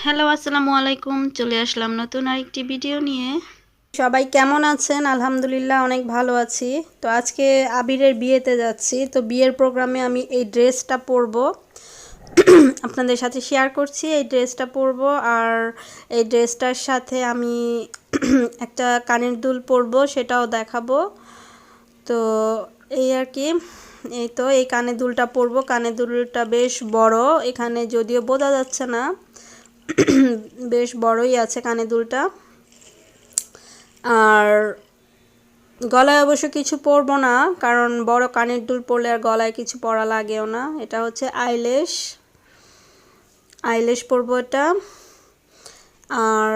Hello আসসালামু আলাইকুম, চলে আসলাম নতুন আরেকটি ভিডিও নিয়ে। সবাই কেমন আছেন? আলহামদুলিল্লাহ অনেক ভালো আছি। তো আজকে আবিরের বিয়েতে যাচ্ছি, তো বিয়ের প্রোগ্রামে আমি এই ড্রেসটা পরবো, আপনাদের সাথে শেয়ার করছি। এই ড্রেসটা পরবো আর এই ড্রেসটার সাথে আমি একটা কানের দুল পরবো, সেটাও দেখাবো। তো এই আর কি, এই তো এই কানের দুলটা পরবো। কানের দুলটা বেশ বড়, এখানে যদিও বোঝা যাচ্ছে না, বেশ বড়ই আছে কানের দুলটা। আর গলায় অবশ্য কিছু পরবো না, কারণ বড় কানের দুল পরলে আর গলায় কিছু পরা লাগেও না। এটা হচ্ছে আইলেশ, আইলেশ পরবো এটা। আর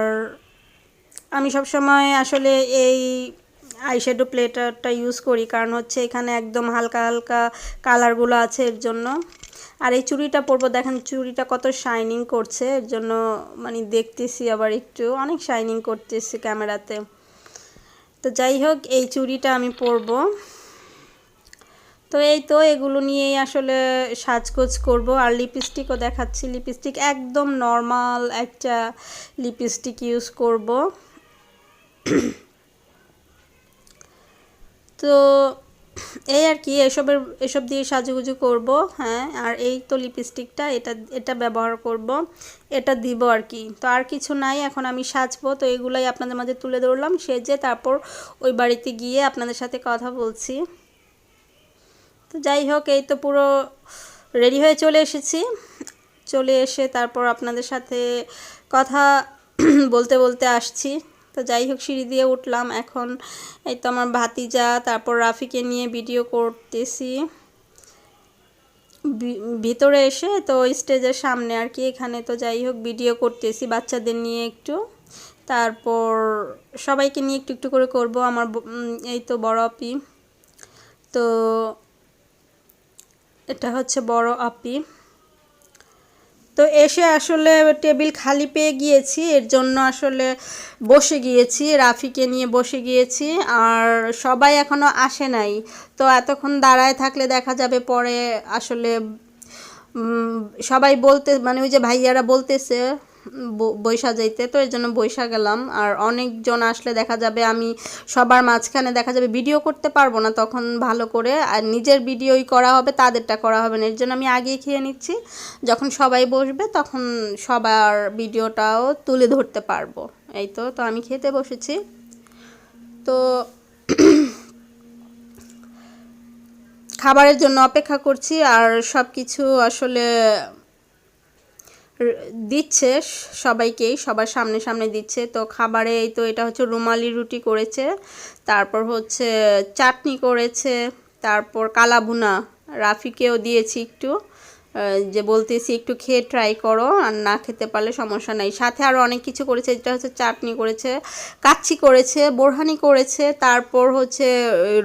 আমি সবসময় আসলে এই আইশ্যাডো প্লেটারটা ইউজ করি, কারণ হচ্ছে এখানে একদম হালকা হালকা কালারগুলো আছে এর জন্য। আর এই চুড়িটা পরবো, দেখেন চুড়িটা কত শাইনিং করছে, এর জন্য মানে দেখতেছি আবার একটু অনেক শাইনিং করতেছি ক্যামেরাতে। তো যাই হোক, এই চুড়িটা আমি পরবো। তো এই তো এগুলো নিয়েই আসলে সাজগোজ করব। আর লিপস্টিকও দেখাচ্ছি, লিপস্টিক একদম নর্মাল একটা লিপস্টিক ইউজ করব। তো এই আর কি, এসব দিয়ে সাজুগুজু করব। হ্যাঁ, আর এই তো লিপস্টিকটা, এটা ব্যবহার করব, এটা দিব আর কি। তো আর কিছু নাই, এখন আমি সাজবো। তো এগুলাই আপনাদের মাঝে তুলে ধরলাম, সেজে তারপর ওই বাড়িতে গিয়ে আপনাদের সাথে কথা বলছি। তো যাই হোক, এই তো পুরো রেডি হয়ে চলে এসেছি। চলে এসে তারপর আপনাদের সাথে কথা বলতে বলতে আসছি। তো যাই হোক, সিঁড়ি দিয়ে উঠলাম। এখন এই তো আমার ভাতিজা তারপর রাফিকে নিয়ে ভিডিও করতেছি ভিতরে এসে, তো স্টেজের সামনে আর কি, এখানে। তো যাই হোক, ভিডিও করতেছি বাচ্চাদের নিয়ে একটু, তারপর সবাইকে নিয়ে একটু একটু করে করব। আমার এই তো বড় আপি, তো এটা হচ্ছে বড় আপি। তো এসে আসলে টেবিল খালি পেয়ে গিয়েছি, এর জন্য আসলে বসে গিয়েছি, রাফিকে নিয়ে বসে গিয়েছি। আর সবাই এখনও আসে নাই, তো এতক্ষণ দাঁড়ায় থাকলে দেখা যাবে পরে আসলে সবাই বলতে, মানে ওই যে ভাইয়ারা বলতেছে বৈশা যাইতে, তো এর জন্য বৈশা গেলাম। আর অনেকজন আসলে দেখা যাবে আমি সবার মাঝখানে দেখা যাবে ভিডিও করতে পারবো না তখন ভালো করে, আর নিজের ভিডিওই করা হবে, তাদেরটা করা হবে না। এর জন্য আমি আগেই খেয়ে নিচ্ছি, যখন সবাই বসবে তখন সবার ভিডিওটাও তুলে ধরতে পারবো। এই তো তো আমি খেতে বসেছি। তো খাবারের জন্য অপেক্ষা করছি, আর সব কিছু আসলে দিচ্ছে সবাইকেই, সবার সামনে সামনে দিচ্ছে। তো খাবারে এই তো এটা হচ্ছে রুমালি রুটি করেছে, তারপর হচ্ছে চাটনি করেছে, তারপর কালাভুনা রাফিকেও দিয়েছি একটু, যে বলতেছি একটু খেয়ে ট্রাই করো, আর না খেতে পারলে সমস্যা নাই। সাথে আরও অনেক কিছু করেছে, এটা হচ্ছে চাটনি করেছে, কাচ্চি করেছে, বোরহানি করেছে, তারপর হচ্ছে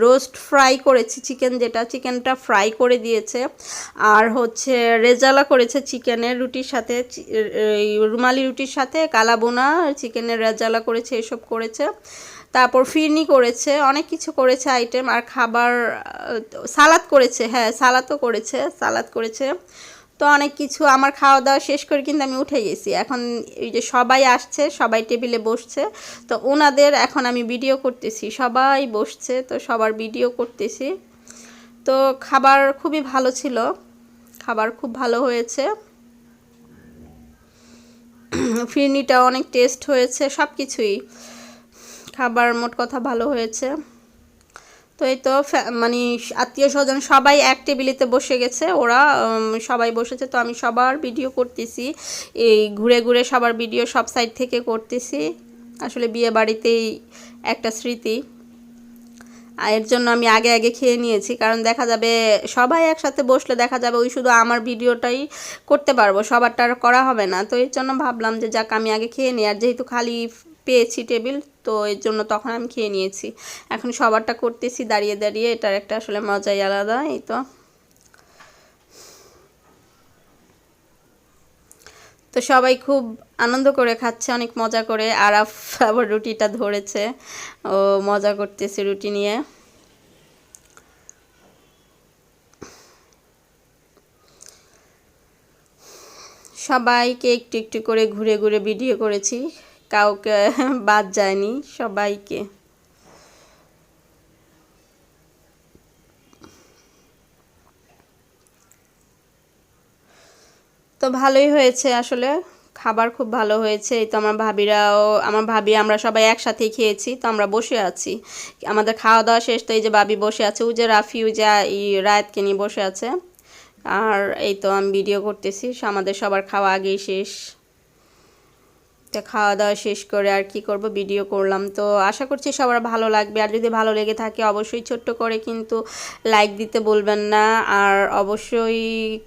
রোস্ট ফ্রাই করেছে চিকেন, যেটা চিকেনটা ফ্রাই করে দিয়েছে, আর হচ্ছে রেজালা করেছে চিকেনের রুটির সাথে, রুমালি রুটির সাথে কালাবোনা চিকেনের রেজালা করেছে, এসব করেছে। তারপর ফিরনি করেছে, অনেক কিছু করেছে আইটেম। আর খাবার সালাদ করেছে, হ্যাঁ সালাদও করেছে, সালাদ করেছে। তো অনেক কিছু, আমার খাওয়া দাওয়া শেষ করে কিন্তু আমি উঠে গেছি। এখন এই যে সবাই আসছে, সবাই টেবিলে বসছে, তো ওনাদের এখন আমি ভিডিও করতেছি, সবাই বসছে তো সবার ভিডিও করতেছি। তো খাবার খুবই ভালো ছিল, খাবার খুব ভালো হয়েছে, ফিরনিটা অনেক টেস্ট হয়েছে, সব কিছুই খাবার মোট কথা ভালো হয়েছে। তো এই তো মানে আত্মীয় স্বজন সবাই এক টেবিলেতে বসে গেছে, ওরা সবাই বসেছে। তো আমি সবার ভিডিও করতেছি, এই ঘুরে ঘুরে সবার ভিডিও সব সাইড থেকে করতেছি। আসলে বিয়ে বাড়িতেই একটা স্মৃতি, এর জন্য আমি আগে আগে খেয়ে নিয়েছি, কারণ দেখা যাবে সবাই একসাথে বসলে দেখা যাবে ওই শুধু আমার ভিডিওটাই করতে পারবো, সবারটা আর করা হবে না। তো এর জন্য ভাবলাম যে যাক আমি আগে খেয়ে নিই, আর যেহেতু খালি পেয়েছি টেবিল, তো এর জন্য তখন আমি খেয়ে নিয়েছি। এখন সবারটা করতেছি দাঁড়িয়ে দাঁড়িয়ে, এটার একটা আসলে মজাই আলাদা। এই তো তো সবাই খুব আনন্দ করে খাচ্ছে, অনেক মজা করে। আরাফ আবার রুটিটা ধরেছে, ও মজা করতেছে রুটি নিয়ে। সবাইকে একটু একটু করে ঘুরে ঘুরে ভিডিও করেছি, কাউকে বাদ যায়নি, সবাইকে। তো ভালোই হয়েছে আসলে, খাবার খুব ভালো হয়েছে। এই তো আমার ভাবি আমরা সবাই একসাথেই খেয়েছি। তো আমরা বসে আছি, আমাদের খাওয়া দাওয়া শেষ। তো এই যে ভাবি বসে আছে, ওই যে রাফি ওই যে রায়াতকে নিয়ে বসে আছে। আর এই তো আমি ভিডিও করতেছি, আমাদের সবার খাওয়া আগেই শেষ। তো খাওয়া দাওয়া শেষ করে আর কি করব, ভিডিও করলাম। তো আশা করছি সবার ভালো লাগবে, আর যদি ভালো লেগে থাকে অবশ্যই ছোট্ট করে কিন্তু লাইক দিতে বলবেন না, আর অবশ্যই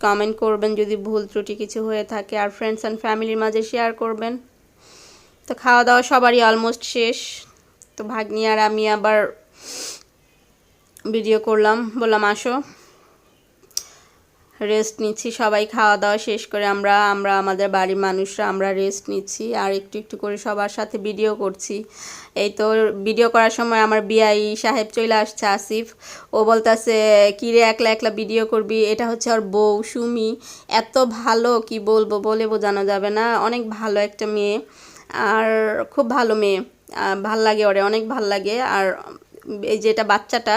কমেন্ট করবেন যদি ভুল ত্রুটি কিছু হয়ে থাকে, আর ফ্রেন্ডস অ্যান্ড ফ্যামিলির মাঝে শেয়ার করবেন। তো খাওয়া দাওয়া সবারই অলমোস্ট শেষ। তো ভাগ্নি আর আমি আবার ভিডিও করলাম, বললাম আসো রেস্ট নিচ্ছি। সবাই খাওয়া দাওয়া শেষ করে আমরা আমাদের বাড়ির মানুষরা আমরা রেস্ট নিচ্ছি, আর একটু একটু করে সবার সাথে ভিডিও করছি। এই তো ভিডিও করার সময় আমার বিআই সাহেব চলে আসছে, আসিফ। ও বলতেছে কিরে একলা একলা ভিডিও করবি, এটা হচ্ছে ওর বউ সুমি। এত ভালো কি বলবো, বলে বোঝানো যাবে না, অনেক ভালো একটা মেয়ে, আর খুব ভালো মেয়ে, ভাল লাগে ওরে, অনেক ভাল লাগে। আর এই যে এটা বাচ্চাটা,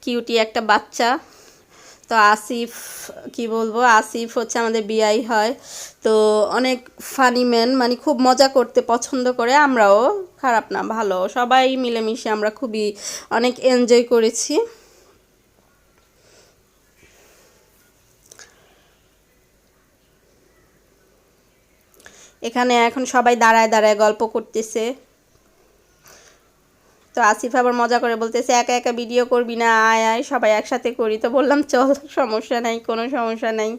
কিউটি একটা বাচ্চা। তো আসিফ, কি বলবো, আসিফ হচ্ছে আমাদের বিআই হয়। তো অনেক ফানি ম্যান, মানে খুব মজা করতে পছন্দ করে। আমরাও খারাপ না, ভালো, সবাই মিলেমিশে আমরা খুবই অনেক এনজয় করেছি। এখানে এখন সবাই দাঁড়ায় দাঁড়ায় গল্প করতেছে। তো আসিফ আবার মজা করে বলতেছে একা একা ভিডিও করবি না, আয় আয় সবাই একসাথে করি। তো বললাম চল, সমস্যা নাই, কোনো সমস্যা নাই।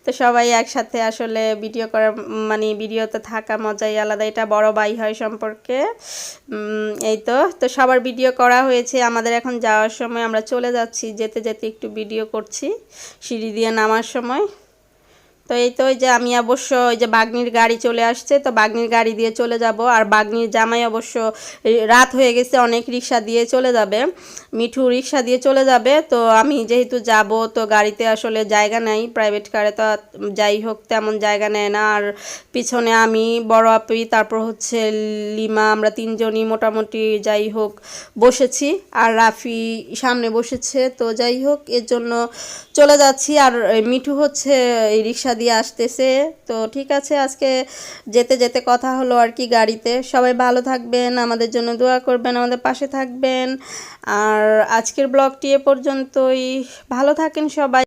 তো সবাই একসাথে আসলে ভিডিও করার মানে ভিডিওতে থাকা মজাই আলাদা, এটা বড় ভাই হয় সম্পর্কে। এই তো তো সবার ভিডিও করা হয়েছে। আমাদের এখন যাওয়ার সময় আমরা চলে যাচ্ছি, যেতে যেতে একটু ভিডিও করছি সিঁড়ি দিয়ে নামার সময়। তো এই তো ওই যে আমি অবশ্য ওই যে বাগনির গাড়ি চলে আসছে, তো বাগনির গাড়ি দিয়ে চলে যাব। আর বাগনির জামাই অবশ্য রাত হয়ে গেছে, অনেক রিক্সা দিয়ে চলে যাবে, মিঠু রিক্সা দিয়ে চলে যাবে। তো আমি যেহেতু যাব, তো গাড়িতে আসলে জায়গা নাই, প্রাইভেট কারে তো যাই হোক তেমন জায়গা নেয় না। আর পিছনে আমি, বড় আপি, তারপর হচ্ছে লিমা, আমরা তিনজনই মোটামুটি যাই হোক বসেছি, আর রাফি সামনে বসেছে। তো যাই হোক এর জন্য চলে যাচ্ছি। আর মিঠু হচ্ছে এই রিক্সা দিয়ে আসতেছে। তো ঠিক আছে, আজকে যেতে যেতে কথা হলো আর কি গাড়িতে। সবাই ভালো থাকবেন, আমাদের জন্য দোয়া করবেন, আমাদের পাশে থাকবেন। আর আজকের ব্লগটি এ পর্যন্তই, ভালো থাকেন সবাই।